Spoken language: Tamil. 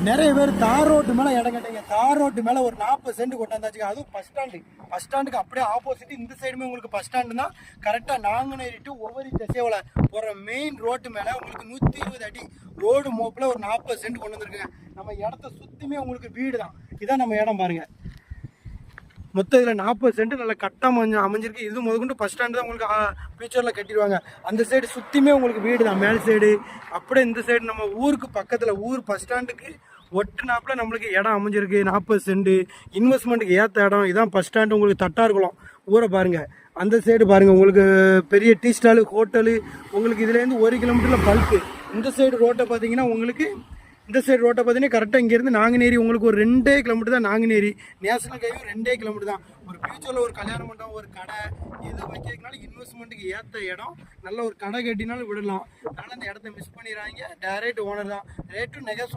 நிறைய பேர் தார் ரோட்டு மேலே இடம் கேட்டீங்க. தார் ரோட்டு மேலே ஒரு 40 சென்ட் கொண்டாந்தாச்சுங்க. அதுவும் பஸ் ஸ்டாண்டுக்கு அப்படியே ஆப்போசிட் இந்த சைடுமே உங்களுக்கு பஸ் ஸ்டாண்டு தான். கரெக்டாக நாங்குநேரி டு ஒவ்வொரு திசைவில் போகிற மெயின் ரோட்டு மேலே உங்களுக்கு 120 அடி ரோடு மோப்பில் ஒரு 40 சென்ட் கொண்டு வந்துருக்குங்க. நம்ம இடத்த சுற்றியுமே உங்களுக்கு வீடு தான். இதான் நம்ம இடம் பாருங்கள். மொத்தம் இதில் 40 சென்ட் நல்ல கட்டாக அமைஞ்சிருக்கு. இது முதற்கொண்டு பஸ் ஸ்டாண்டு தான் உங்களுக்கு ஃபியூச்சரில் கட்டிடுவாங்க. அந்த சைடு சுற்றியுமே உங்களுக்கு வீடு தான். மேல் சைடு அப்படியே இந்த சைடு நம்ம ஊருக்கு பக்கத்தில் ஊர் பஸ் ஸ்டாண்டுக்கு ஒட்டுனாப்பில் நம்மளுக்கு இடம் அமைஞ்சிருக்கு. 40 சென்ட் இன்வெஸ்ட்மெண்ட்டுக்கு ஏற்ற இடம். இதான் பஸ் ஸ்டாண்டு உங்களுக்கு தட்டார்குளம் ஊரை பாருங்கள். அந்த சைடு பாருங்கள் உங்களுக்கு பெரிய டீ ஸ்டாலு ஹோட்டலு உங்களுக்கு இதுலேருந்து 1 கிலோமீட்டரில் பல்க்கு. இந்த சைடு ரோட்டை பார்த்தீங்கன்னா உங்களுக்கு இந்த சைடு ரோட்டை பார்த்தீங்கன்னா கரெக்டாக இங்கேருந்து நாங்குநேரி உங்களுக்கு ஒரு 2 கிலோமீட்டர் தான். நாங்குநேரி நேஷனல் ஹைவே 2 கிலோமீட்டர் தான். ஒரு ஃபியூச்சரில் ஒரு கல்யாண மண்டபம் ஒரு கடை எது வைக்கிறதுனால இன்வெஸ்ட்மெண்ட்டுக்கு ஏற்ற இடம். நல்ல ஒரு கடை கட்டினாலும் விடலாம். அதனால் அந்த இடத்த மிஸ் பண்ணிடுறாங்க. டைரக்ட் ஓனர் தான். ரேட்டும் நெகோசியபிள்.